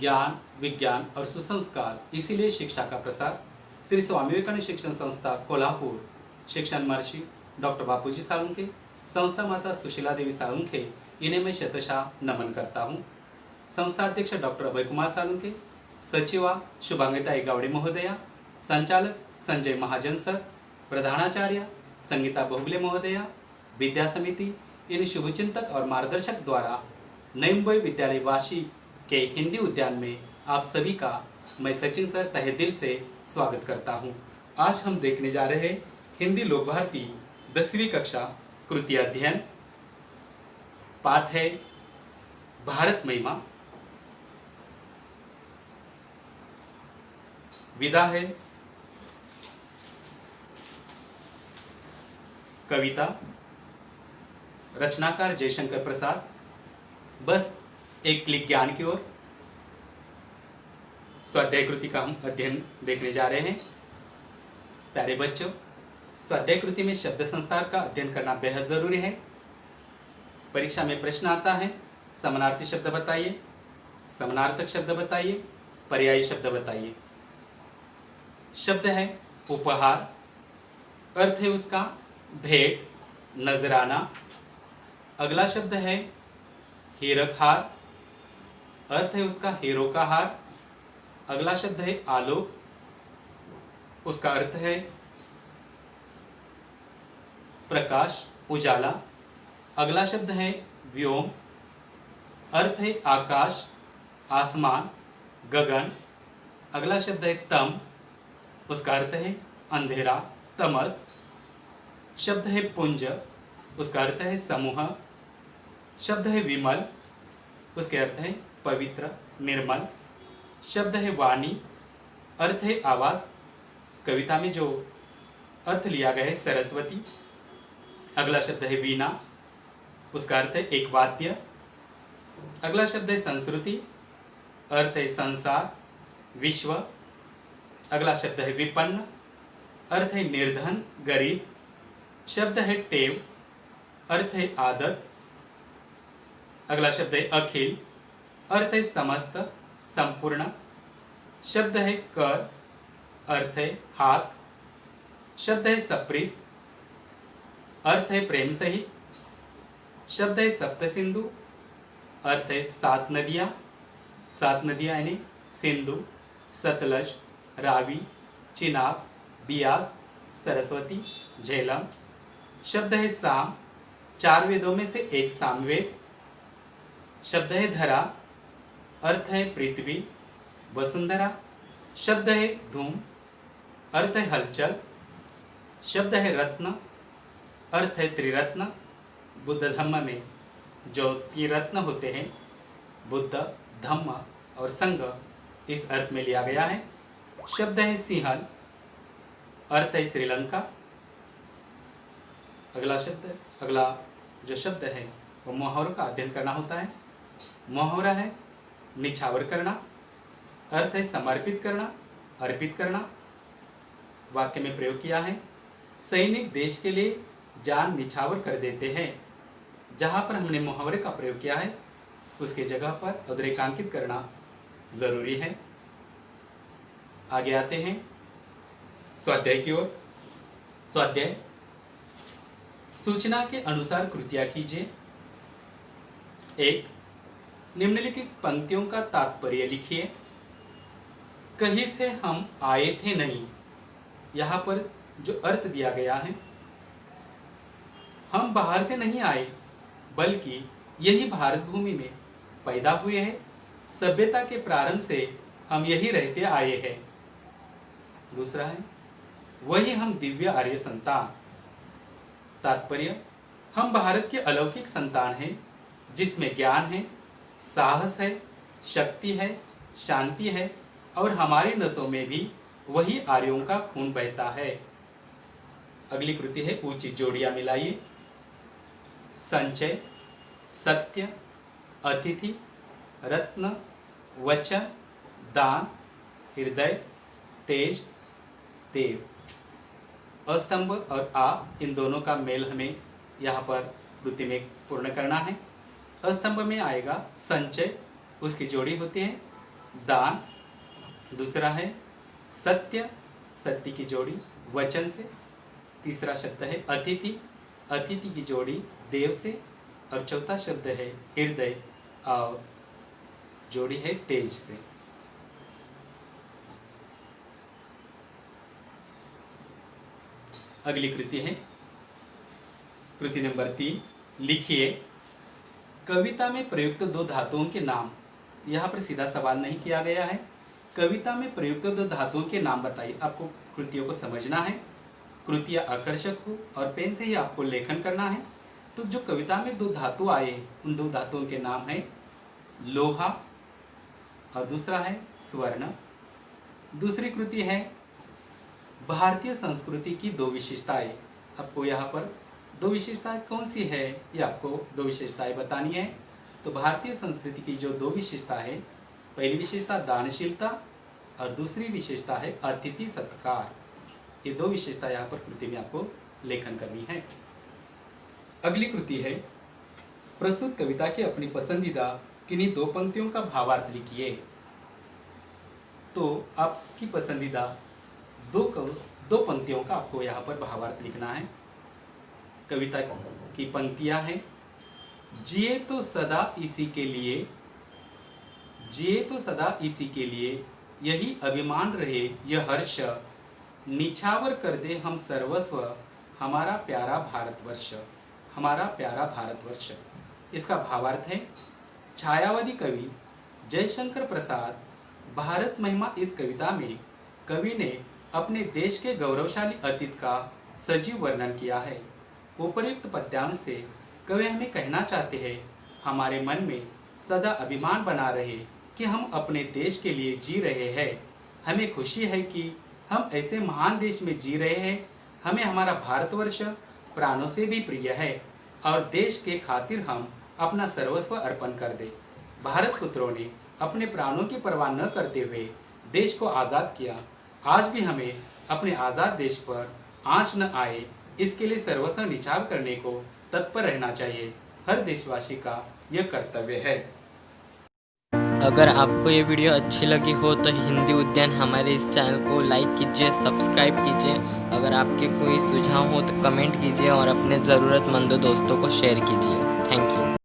ज्ञान, विज्ञान और सुसंस्कार, इसीलिए शिक्षा का प्रसार। श्री स्वामी विवेकानंद शिक्षण संस्था कोल्हापुर, शिक्षण महर्षि डॉक्टर बापूजी साळुंखे, संस्था माता सुशीला देवी साळुंखे, इन्हें मैं शतशः नमन करता हूँ। संस्था अध्यक्ष डॉक्टर अभय कुमार साळुंखे, सचिवा शुभांगिता गावड़े महोदया, संचालक संजय महाजन सर, प्रधानाचार्य संगीता बहुगले महोदया, विद्या समिति, इन शुभचिंतक और मार्गदर्शक द्वारा नई मुंबई विद्यालय वाशी के हिंदी उद्यान में आप सभी का मैं सचिन सर तहे दिल से स्वागत करता हूं। आज हम देखने जा रहे हैं हिंदी लोक भारती 10वीं कक्षा कृति अध्ययन। पाठ है भारत महिमा। विधा है कविता, रचनाकार जयशंकर प्रसाद। बस एक क्लिक ज्ञान की ओर। स्वाध्याय कृति का हम अध्ययन देखने जा रहे हैं। प्यारे बच्चों, स्वाध्याय कृति में शब्द संसार का अध्ययन करना बेहद जरूरी है। परीक्षा में प्रश्न आता है, समानार्थी शब्द बताइए, समानार्थक शब्द बताइए, पर्यायी शब्द बताइए। शब्द है उपहार, अर्थ है उसका भेंट, नजराना। अगला शब्द है हीरक हार, अर्थ है उसका हीरो का हार। अगला शब्द है आलोक, उसका अर्थ है प्रकाश, उजाला। अगला शब्द है व्योम, अर्थ है आकाश, आसमान, गगन। अगला शब्द है तम, उसका अर्थ है अंधेरा, तमस। शब्द है पुंज, उसका अर्थ है समूह। शब्द है विमल, उसके अर्थ है पवित्र, निर्मल। शब्द है वाणी, अर्थ है आवाज। कविता में जो अर्थ लिया गया है सरस्वती। अगला शब्द है वीणा, उसका अर्थ है एक वाद्य। अगला शब्द है संस्कृति, अर्थ है संसार, विश्व। अगला शब्द है विपन्न, अर्थ है निर्धन, गरीब। शब्द है टेव, अर्थ है आदत। अगला शब्द है अखिल, अर्थ है समस्त, संपूर्ण। शब्द है कर, अर्थ है हाथ। शब्द है सप्रीत, अर्थ है प्रेम सहित। शब्द है सप्त सिंधु, अर्थ है 7 नदियाँ। 7 नदियाँ यानी सिंधु, सतलज, रावी, चिनाब, बियास, सरस्वती, झेलम। शब्द है साम, 4 वेदों में से एक सामवेद। शब्द है धरा, अर्थ है पृथ्वी, वसुंधरा। शब्द है धूम, अर्थ है हलचल। शब्द है रत्न, अर्थ है त्रिरत्न। बुद्ध धम्म में जो त्रिरत्न होते हैं, बुद्ध, धम्म और संघ, इस अर्थ में लिया गया है। शब्द है सिंहल, अर्थ है श्रीलंका। अगला जो शब्द है वो मुहावरों का अध्ययन करना होता है। मुहावरा है निछावर करना, अर्थ है समर्पित करना, अर्पित करना। वाक्य में प्रयोग किया है, सैनिक देश के लिए जान निछावर कर देते हैं। जहाँ पर हमने मुहावरे का प्रयोग किया है उसके जगह पर अधरेखांकित करना जरूरी है। आगे आते हैं स्वाध्याय की ओर। स्वाध्याय, सूचना के अनुसार कृतियाँ कीजिए। 1. निम्नलिखित पंक्तियों का तात्पर्य लिखिए। कहीं से हम आए थे नहीं, यहाँ पर जो अर्थ दिया गया है, हम बाहर से नहीं आए बल्कि यही भारत भूमि में पैदा हुए हैं। सभ्यता के प्रारंभ से हम यही रहते आए हैं। दूसरा है, वही हम दिव्य आर्य संतान। तात्पर्य, हम भारत के अलौकिक संतान हैं जिसमें ज्ञान है, साहस है, शक्ति है, शांति है और हमारी नसों में भी वही आर्यों का खून बहता है। अगली कृति है उचित जोड़ियां मिलाइए। संचय, सत्य, अतिथि, रत्न, वचन, दान, हृदय, तेज, देव। अस्तंभ और आ, इन दोनों का मेल हमें यहाँ पर कृति में पूर्ण करना है। अस्तंभ में आएगा संचय, उसकी जोड़ी होती है दान। दूसरा है सत्य, सत्य की जोड़ी वचन से। तीसरा शब्द है अतिथि, अतिथि की जोड़ी देव से। और चौथा शब्द है हृदय और जोड़ी है तेज से। अगली कृति है कृति नंबर 3। लिखिए कविता में प्रयुक्त दो धातुओं के नाम। यहाँ पर सीधा सवाल नहीं किया गया है। कविता में प्रयुक्त दो धातुओं के नाम बताइए। आपको कृतियों को समझना है, कृतियाँ आकर्षक हो और पेन से ही आपको लेखन करना है। तो जो कविता में दो धातु आए उन दो धातुओं के नाम है लोहा और दूसरा है स्वर्ण। दूसरी कृति है भारतीय संस्कृति की दो विशेषताएं। आपको यहाँ पर दो विशेषताएं कौन सी है ये आपको दो विशेषताएं बतानी है। तो भारतीय संस्कृति की जो दो विशेषता है, पहली विशेषता दानशीलता और दूसरी विशेषता है अतिथि सत्कार। ये दो विशेषता यहाँ पर कृति में आपको लेखन करनी है। अगली कृति है प्रस्तुत कविता की अपनी पसंदीदा किन्हीं दो पंक्तियों का भावार्थ लिखिए। तो आपकी पसंदीदा दो पंक्तियों का आपको यहाँ पर भावार्थ लिखना है। कविता की पंक्तियाँ हैं जिए तो सदा इसी के लिए, जिए तो सदा इसी के लिए, यही अभिमान रहे यह हर्ष, निछावर कर दे हम सर्वस्व, हमारा प्यारा भारतवर्ष, हमारा प्यारा भारतवर्ष। इसका भावार्थ है छायावादी कवि जयशंकर प्रसाद भारत महिमा इस कविता में कवि ने अपने देश के गौरवशाली अतीत का सजीव वर्णन किया है। उपर्युक्त पद्यांश से कवि हमें कहना चाहते हैं हमारे मन में सदा अभिमान बना रहे कि हम अपने देश के लिए जी रहे हैं। हमें खुशी है कि हम ऐसे महान देश में जी रहे हैं। हमें हमारा भारतवर्ष प्राणों से भी प्रिय है और देश के खातिर हम अपना सर्वस्व अर्पण कर दे। भारत पुत्रों ने अपने प्राणों की परवाह न करते हुए देश को आज़ाद किया। आज भी हमें अपने आज़ाद देश पर आँच न आए इसके लिए सर्वस्व निछावर करने को तत्पर रहना चाहिए। हर देशवासी का यह कर्तव्य है। अगर आपको ये वीडियो अच्छी लगी हो तो हिंदी उद्यान हमारे इस चैनल को लाइक कीजिए, सब्सक्राइब कीजिए। अगर आपके कोई सुझाव हो तो कमेंट कीजिए और अपने ज़रूरतमंद दोस्तों को शेयर कीजिए। Thank you.